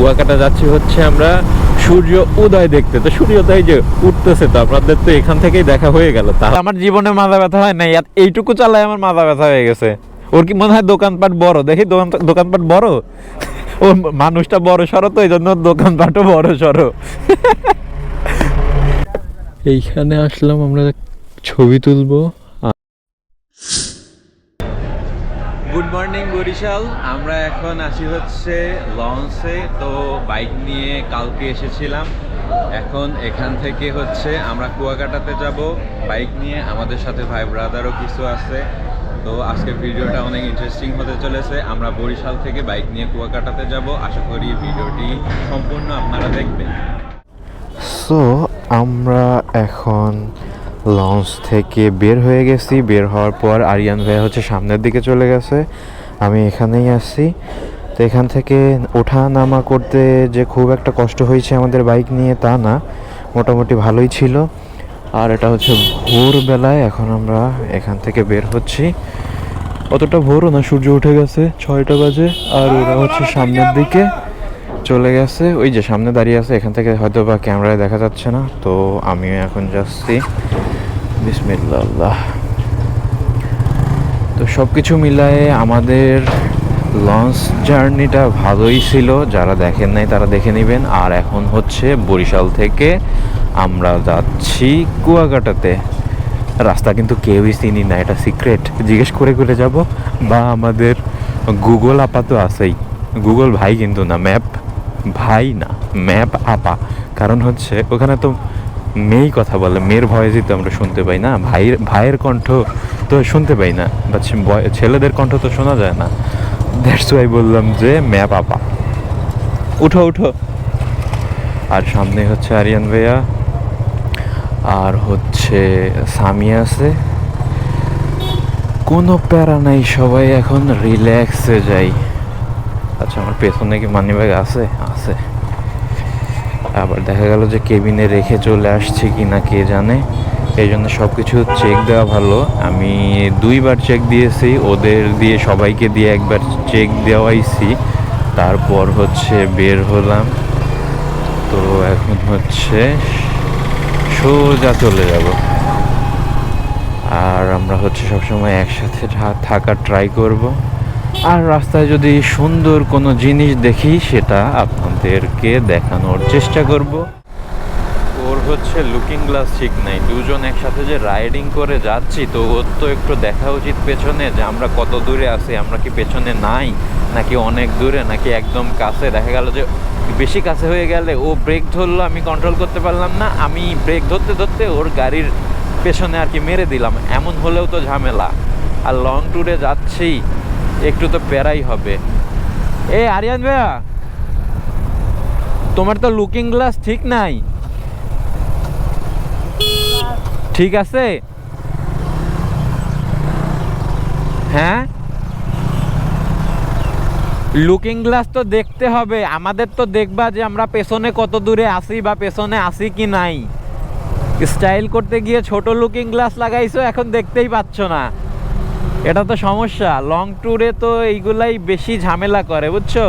কুয়াকাটা যাচ্ছি হচ্ছে আমরা সূর্য উদয় দেখতে। তো সূর্যোদয় যে উঠতেছে, তো আপনাদের তো এখান থেকেই দেখা হয়ে গেল। তাহলে আমার জীবনে মাথা ব্যথা হয় নাই, এইটুকু চালায় আমার মাথা ব্যথা হয়ে গেছে। ওর কি মনে হয় দোকানপাট বড়? দেখি দোকানপাট বড়, ও মানুষটা বড় সড়ো, তো এই জন্য দোকানপাটও বড় সড়ো। এইখানে আসলাম আমরা ছবি তুলবো। Good morning Barishal. আমরা এখন আছি হচ্ছে লঞ্চে। তো বাইক নিয়ে কালকে এসেছিলাম, এখন এখান থেকে হচ্ছে আমরা কুয়াকাটাতে যাব বাইক নিয়ে। আমাদের সাথে ভাই ব্রাদারও কিছু আছে। তো আজকের ভিডিওটা অনেক ইন্টারেস্টিং হতে চলেছে। আমরা বরিশাল থেকে বাইক নিয়ে কুয়াকাটাতে যাব। আশা করি ভিডিওটি সম্পূর্ণ আপনারা দেখবেন। সো আমরা এখন লঞ্চ থেকে বের হয়ে গেছি। বের হওয়ার পর আরিয়ান ভাই হচ্ছে সামনের দিকে চলে গেছে, আমি এখানেই আসছি। তো এখান থেকে ওঠা নামা করতে যে খুব একটা কষ্ট হয়েছে আমাদের বাইক নিয়ে তা না, মোটামুটি ভালোই ছিল। আর এটা হচ্ছে ভোরবেলায়, এখন আমরা এখান থেকে বের হচ্ছি। অতটা ভোরও না, সূর্য উঠে গেছে, 6টা বাজে। আর ওরা হচ্ছে সামনের দিকে চলে গেছে, ওই যে সামনে দাঁড়িয়ে আছে। এখান থেকে হয়তো বা ক্যামেরায় দেখা যাচ্ছে না, তো আমিও এখন যাচ্ছি। বিসমিল্লাহ। তো সব কিছু মিলায়ে আমাদের লঞ্চ জার্নিটা ভালোই ছিল। যারা দেখেন নাই তারা দেখে নেবেন। আর এখন হচ্ছে বরিশাল থেকে আমরা যাচ্ছি কুয়াকাটাতে। রাস্তা কিন্তু কেউই চিনি না, এটা সিক্রেট, জিজ্ঞেস করে করে যাব। বা আমাদের গুগল আপা তো আছেই, গুগল ভাই কিন্তু না, ম্যাপ ভাই না, ম্যাপ আপা। কারণ হচ্ছে ওখানে তো মেয়েই কথা বলে, মেয়ের ভয়েসই তো আমরা শুনতে পাই না, ভাইয়ের কণ্ঠ তো শুনতে পাই না, বা ছেলেদের কণ্ঠ তো শোনা যায় না। দ্যাটস ওয়াই বললাম যে ম্যাপ আপা। উঠো উঠো। আর সামনে হচ্ছে আরিয়ান ভাইয়া, আর হচ্ছে সামি আছে। কোনো প্যারা নাই, সবাই এখন রিল্যাক্সে যাই। আচ্ছা, আমার পেছনে কি মানি ব্যাগ আছে? আছে। আবার দেখা গেল যে কেবিনে রেখে চলে আসছি কি না কে জানে, এই জন্য সব কিছু চেক দেওয়া ভালো। আমি 2বার চেক দিয়েছি, ওদের দিয়ে সবাইকে দিয়ে একবার চেক দেওয়াইছি, তারপর হচ্ছে বের হলাম। তো এখন হচ্ছে সোজা চলে যাব। আর আমরা হচ্ছে সবসময় একসাথে থাকার ট্রাই করব। আর রাস্তায় যদি সুন্দর কোনো জিনিস দেখি সেটা আপনাদেরকে দেখানোর চেষ্টা করব। ওর হচ্ছে লুকিং গ্লাস ঠিক নাই, দুজন একসাথে যে রাইডিং করে যাচ্ছি, তো ওর তো একটু দেখা উচিত পেছনে যে আমরা কত দূরে আছি, আমরা কি পেছনে নাই, নাকি অনেক দূরে, নাকি একদম কাছে। দেখা গেল যে বেশি কাছে হয়ে গেলে ও ব্রেক ধরলো, আমি কন্ট্রোল করতে পারলাম না, আমি ব্রেক ধরতে ধরতে ওর গাড়ির পেছনে আর কি মেরে দিলাম, এমন হলেও তো ঝামেলা। আর লং ট্যুরে যাচ্ছি, একটু তো প্যারাই হবে। আরিয়ান ভাইয়া, তোমার তো লুকিং গ্লাস ঠিক নাই, ঠিক আছে? হ্যাঁ, লুকিং গ্লাস তো দেখতে হবে আমাদের, তো দেখবা যে আমরা পেছনে কত দূরে আসি বা পেছনে আসি কি নাই। স্টাইল করতে গিয়ে ছোট লুকিং গ্লাস লাগাইছো, এখন দেখতেই পাচ্ছ না, এটা তো সমস্যা। লং ট্যুরে তো এইগুলাই বেশি ঝামেলা করে, বুঝছো?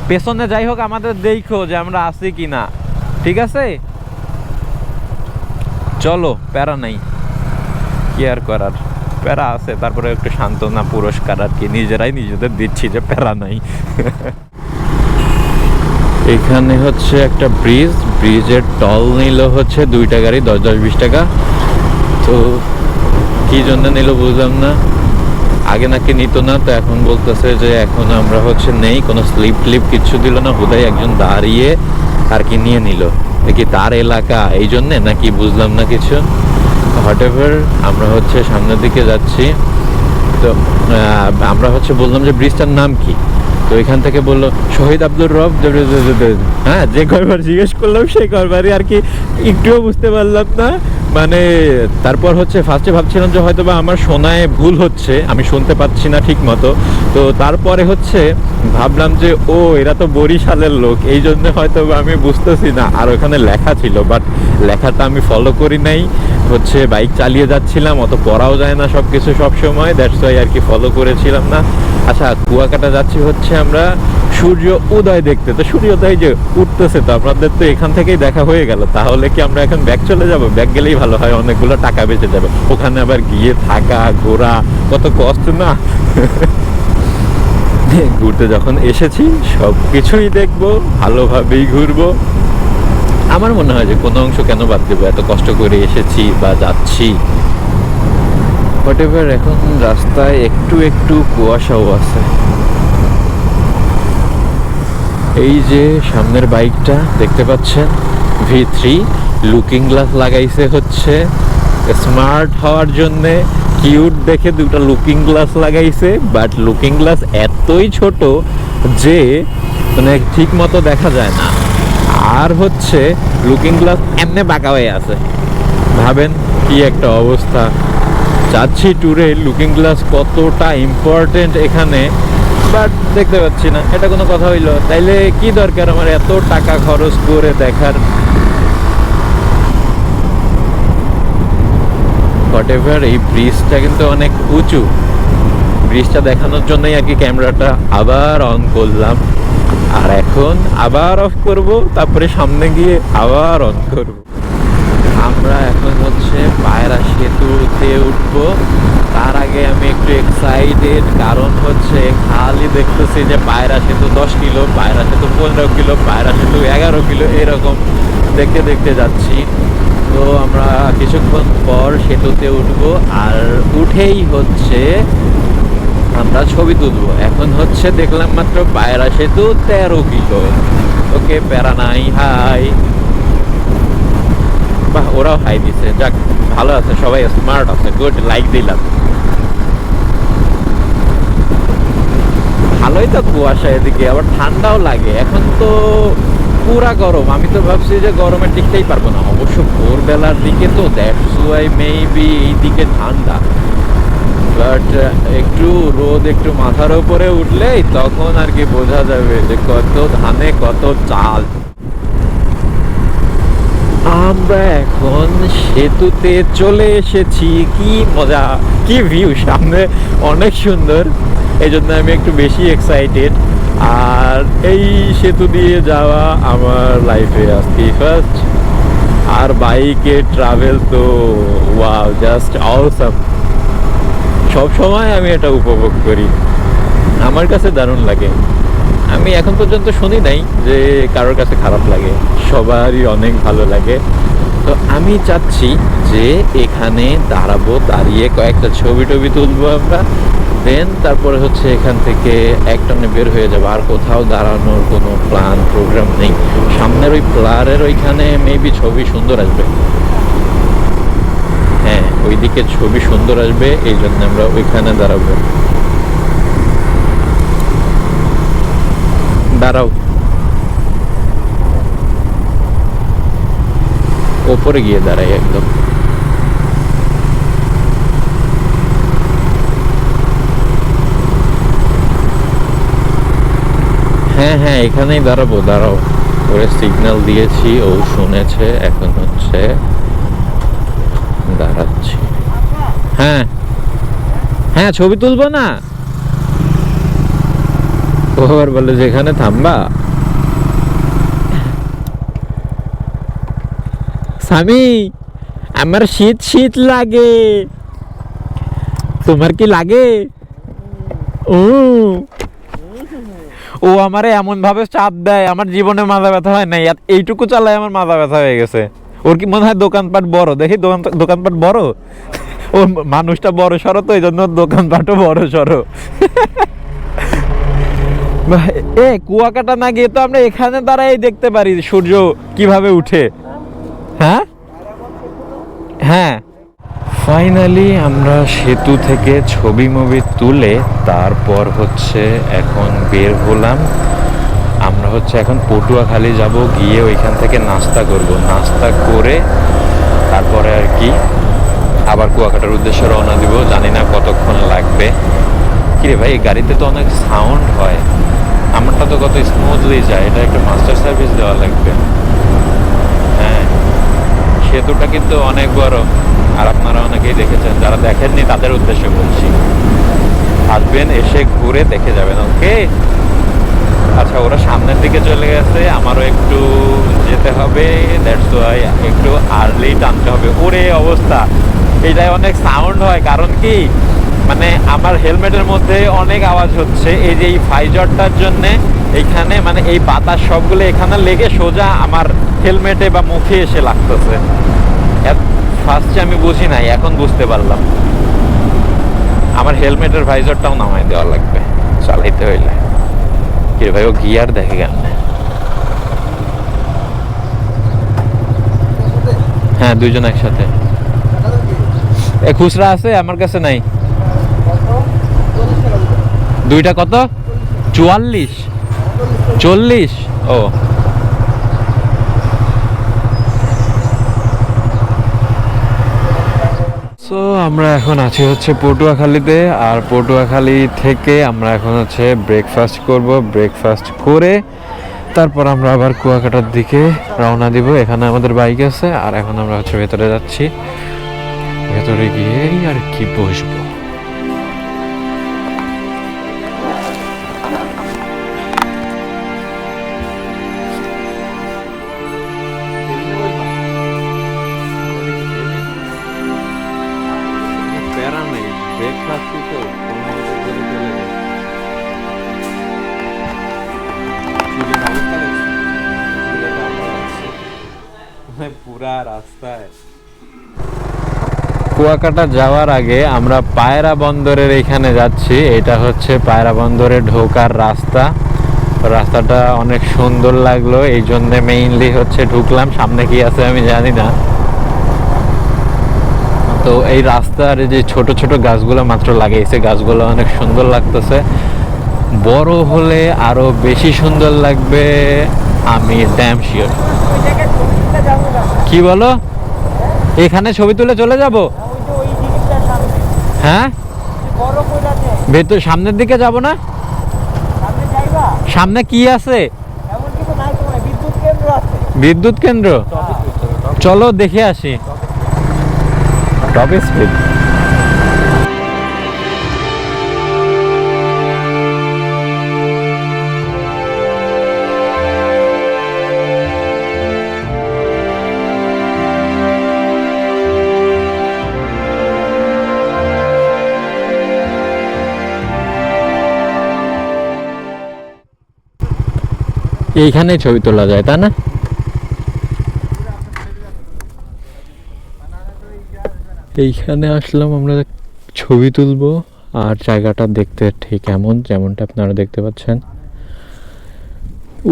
পেছনে যাই হোক আমাদের দেখো যে আমরা আসি কি না, ঠিক আছে? চলো, প্যারা নাই, কি আর করার, প্যারা আছে, তারপরে একটু সান্ত্বনা পুরস্কার আর কি নিজেরাই নিজেদের দিচ্ছি যে প্যারা নাই। এখানে হচ্ছে একটা ব্রিজের টল নিল হচ্ছে 2 টাকারই, 10-20 টাকা। তো কি জন্য নিল বুঝলাম না, আগে নাকি নিত না, তো এখন বলতেছে যে এখন আমরা হচ্ছে নেই, কোনো স্লিপ টিপ কিচ্ছু দিল না, হুদাই একজন দাঁড়িয়ে আর কি নিয়ে নিল। কি তার এলাকা এই জন্যে নাকি বুঝলাম না কিছু। হোয়াটএভার, আমরা হচ্ছে সামনের দিকে যাচ্ছি। তো আমরা হচ্ছে বললাম যে ব্রিজটার নাম কি, তো এখান থেকে বললো শহীদ আব্দুর রব। হ্যাঁ, যে কয়বার জিজ্ঞেস করলাম সেই কয়বারই আর কি একটুও বুঝতে পারলাম না। মানে তারপর হচ্ছে ফার্স্টে ভাবছিলাম যে হয়তো বা আমার শোনায় ভুল হচ্ছে, আমি শুনতে পাচ্ছি না ঠিক মতো। তো তারপরে হচ্ছে ভাবলাম যে ও এরা তো বরিশালের লোক, এই জন্য হয়তো আমি বুঝতেছি না। আর ওখানে লেখা ছিল, বাট লেখাটা আমি ফলো করি নাই, হচ্ছে বাইক চালিয়ে যাচ্ছিলাম, অত পড়াও যায় না সব কিছু সব সময়, দ্যাটস ওয়াই আর কি ফলো করেছিলাম না। আচ্ছা, কুয়াকাটা যাচ্ছি হচ্ছে আমরা সূর্য উদয় দেখতে। তো সূর্যোদয় যে উঠতেছে, তো আপনাদের তো এখান থেকেই দেখা হয়ে গেল। তাহলে কি আমরা এখন ব্যাক চলে যাব? ব্যাক গেলেই ভালো হয়, অনেকগুলো টাকা বেঁচে যাবে। ওখানে আবার গিয়ে থাকা ঘোরা কত কষ্ট না। ঘুরতে যখন এসেছি সব কিছুই দেখবো, ভালোভাবেই ঘুরবো। আমার মনে হয় যে কোনো অংশ কেন বাদ দেবো, এত কষ্ট করে এসেছি বা যাচ্ছি। হোয়াটএভার, এখন রাস্তায় একটু একটু কুয়াশাও আছে। এই যে সামনের বাইকটা দেখতে পাচ্ছেন, V3 লুকিং গ্লাস লাগাইছে হচ্ছে স্মার্ট হওয়ার জন্যে। কিউট দেখে দুটো লুকিং গ্লাস লাগাইছে, বাট লুকিং গ্লাস এতই ছোট যে মানে ঠিক মতো দেখা যায় না। আর হচ্ছে লুকিং গ্লাস এমনি বাঁকা হয়ে আছে। ভাবেন কি একটা অবস্থা। যাচ্ছি ট্যুরে, লুকিং গ্লাস কতটা ইম্পর্টেন্ট এখানে, বাট দেখতে পাচ্ছি না। এটা কোনো কথা হইলো? তাইলে কি দরকার আমার এত টাকা খরচ করে দেখার? হোয়াটএভার, এই ব্রিজটা কিন্তু অনেক উঁচু। ব্রিজটা দেখানোর জন্যই আর কি ক্যামেরাটা আবার অন করলাম। আর এখন আবার অফ করব, তারপরে সামনে গিয়ে আবার অন করব। আমরা এখন হচ্ছে পায়রা সেতুতে উঠবো। তার আগে আমি একটু এক্সাইটেড, কারণ হচ্ছে খালি দেখতেছি যে পায়রা সেতু 10 কিলো, পায়রা সেতু 15 কিলো, পায়রা সেতু 11 কিলো, এরকম দেখতে দেখতে যাচ্ছি। তো আমরা কিছুক্ষণ পর সেতুতে উঠবো, আর উঠেই হচ্ছে আমরা ছবি তুলবো। এখন হচ্ছে দেখলাম মাত্র পায়রা সেতু 13 কিলো। ওকে, প্যারা নাই। হাই। বাহ, ওরাও হাই দিছে, যাক ভালো আছে, সবাই স্মার্ট আছে, গুড, লাইক দিলাম। ভালোই তো কুয়াশা, এদিকে আবার ঠান্ডাও লাগে। এখন তো পুরা গরম। আমি তো ভাবছি যে গরমে টিকতেই পারবো না। অবশ্য ভোরবেলার দিকে তো দ্যাটস ওয়াই মেবি এইদিকে ঠান্ডা, বাট একটু রোদ একটু মাথার উপরে উঠলেই তখন আর কি বোঝা যাবে যে কত ধানে কত চাল। আমরা এখন সেতুতে চলে এসেছি। কি মজা, কি ভিউ, সামনে অনেক সুন্দর। এই জন্য আমি একটু বেশি এক্সাইটেড। আর এই সেতু দিয়ে যাওয়া আমার লাইফে আজকে ফার্স্ট। আর বাইকে ট্রাভেল তো ওয়াও, জাস্ট অসাম। সব সময় আমি এটা উপভোগ করি, আমার কাছে দারুণ লাগে। আমি এখন পর্যন্ত শুনি নাই যে কারোর কাছে খারাপ লাগে, সবারই অনেক ভালো লাগে। তো আমি চাচ্ছি যে এখানে দাঁড়াবো, দাঁড়িয়ে কয়েকটা ছবি টবি তুলবো আমরা, দেন তারপরে হচ্ছে এখান থেকে একটানে বের হয়ে যাবো। আর কোথাও দাঁড়ানোর কোনো প্ল্যান প্রোগ্রাম নেই। সামনের ওই প্লারের ওইখানে মেবি ছবি সুন্দর আসবে। হ্যাঁ, ওইদিকে ছবি সুন্দর আসবে, এই জন্য আমরা ওইখানে দাঁড়াবো। দাঁড়াও, ওপরে গিয়ে দাঁড়াই একদম। হ্যাঁ হ্যাঁ, এখানেই দাঁড়াবো, দাঁড়াও। ওরে সিগন্যাল দিয়েছি, ও শুনেছে, এখন হচ্ছে দাঁড়াচ্ছি। হ্যাঁ হ্যাঁ, ছবি তুলবো না? ও আবার বলে যে এখানে থামবা। স্বামী, আমার শীত শীত লাগে, তোমার কি লাগে? ও আমারে এমন ভাবে চাপ দেয়, আমার জীবনে মাথা ব্যথা হয় নাই, এইটুকু চালায় আমার মাথা ব্যথা হয়ে গেছে। ওর কি মনে হয় দোকানপাট বড়? দেখি দোকানপাট বড়, ও মানুষটা বড় সড়ো, তো এই জন্য দোকানপাটও বড় সড়ো। এ কুয়াকাটা না গিয়ে তো আমরা এখানে দাঁড়াই দেখতে পারি সূর্য কিভাবে উঠে। হ্যাঁ হ্যাঁ, ফাইনালি আমরা সেতু থেকে ছবি মবি তুলে তারপর হচ্ছে এখন বের হলাম। আমরা হচ্ছে এখন পটুয়াখালী যাব, গিয়ে ওইখান থেকে নাস্তা করব। নাস্তা করে তারপরে আর কি আবার কুয়াকাটার উদ্দেশ্যে রওনা দিব। জানি না কতক্ষণ লাগবে। কিরে ভাই, এই গাড়িতে তো অনেক সাউন্ড হয়, আমারটা তো কত স্মুথলি যায়। এটা একটা মাস্টার সার্ভিস দেওয়া লাগবে। হ্যাঁ, সেতুটা কিন্তু অনেক বড়, আর আপনারা অনেকেই দেখেছেন। যারা দেখেননি তাদের উদ্দেশ্যে বলছি, আসবেন, এসে ঘুরে দেখে যাবেন। ওকে, আচ্ছা, ওরা সামনের দিকে চলে গেছে, আমারও একটু যেতে হবে, দ্যাটস ওয়াই একটু আর্লি টানতে হবে। ওরে অবস্থা, এটাই অনেক সাউন্ড হয়, কারণ কি মানে আমার হেলমেটের মধ্যে অনেক আওয়াজ হচ্ছে, এই যে এই ফাইজারটার জন্যে এইখানে মানে এই বাতাস সবগুলো এখানে লেগে সোজা আমার হেলমেটে বা মুখে এসে লাগতেছে। ফার্স্টে আমি বুঝি নাই, এখন বুঝতে পারলাম। আমার হেলমেটের ভাইজারটাও নামাই দেওয়া লাগবে চালাইতে হইলে। কি ভাই, ও গিয়ার দেখে কেন? হ্যাঁ, দুইজন একসাথে। এ খুচরা আছে আমার কাছে নাই। দুইটা কত? 44, 40। ও সো আমরা এখন আছি হচ্ছে পটুয়াখালীতে, আর পটুয়াখালী থেকে আমরা এখন হচ্ছে ব্রেকফাস্ট করব। ব্রেকফাস্ট করে তারপর আমরা আবার কুয়াকাটার দিকে রওনা দিব। এখানে আমাদের বাইক আছে, আর এখন আমরা হচ্ছে ভেতরে যাচ্ছি। ভেতরে গিয়েই আর কি বসবো। পুরা রাস্তায় কুয়াকাটা যাওয়ার আগে আমরা পায়রা বন্দরের এখানে যাচ্ছি। এটা হচ্ছে পায়রা বন্দরে ঢোকার রাস্তা। রাস্তাটা অনেক সুন্দর লাগলো, এই জন্য মেইনলি হচ্ছে ঢুকলাম। সামনে কি আছে আমি জানি না। তো এই রাস্তার যে ছোট ছোট গাছগুলো মাত্র লাগিয়েছে, গাছগুলো অনেক সুন্দর লাগতেছে। বড় হলে আরো বেশি সুন্দর লাগবে, আমি ড্যাম শিওর। কি বলো? এখানে ছবি তুলে চলে যাব? হ্যাঁ, ভেতর সামনের দিকে যাব না? সামনে কি আছে? বিদ্যুৎ কেন্দ্র? চলো দেখে আসি। Top speed. এইখানে ছবি তোলা যায়, তাই না? এইখানে আসলাম আমরা ছবি তুলবো, আর জায়গাটা দেখতে ঠিক এমন যেমনটা আপনারা দেখতে পাচ্ছেন।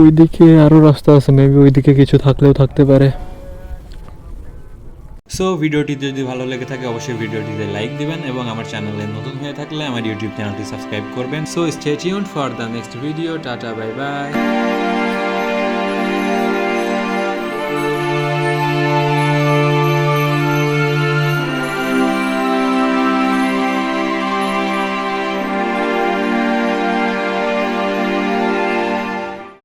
ওইদিকে আরো রাস্তা আছে, মেবি ওইদিকে কিছু থাকলেও থাকতে পারে। সো ভিডিওটি যদি ভালো লেগে থাকে অবশ্যই ভিডিওটিতে লাইক দিবেন, এবং আমার চ্যানেলে নতুন হয়ে থাকলে আমার ইউটিউব চ্যানেলটি সাবস্ক্রাইব করবেন। So stay tuned for the next video. Tata, bye bye.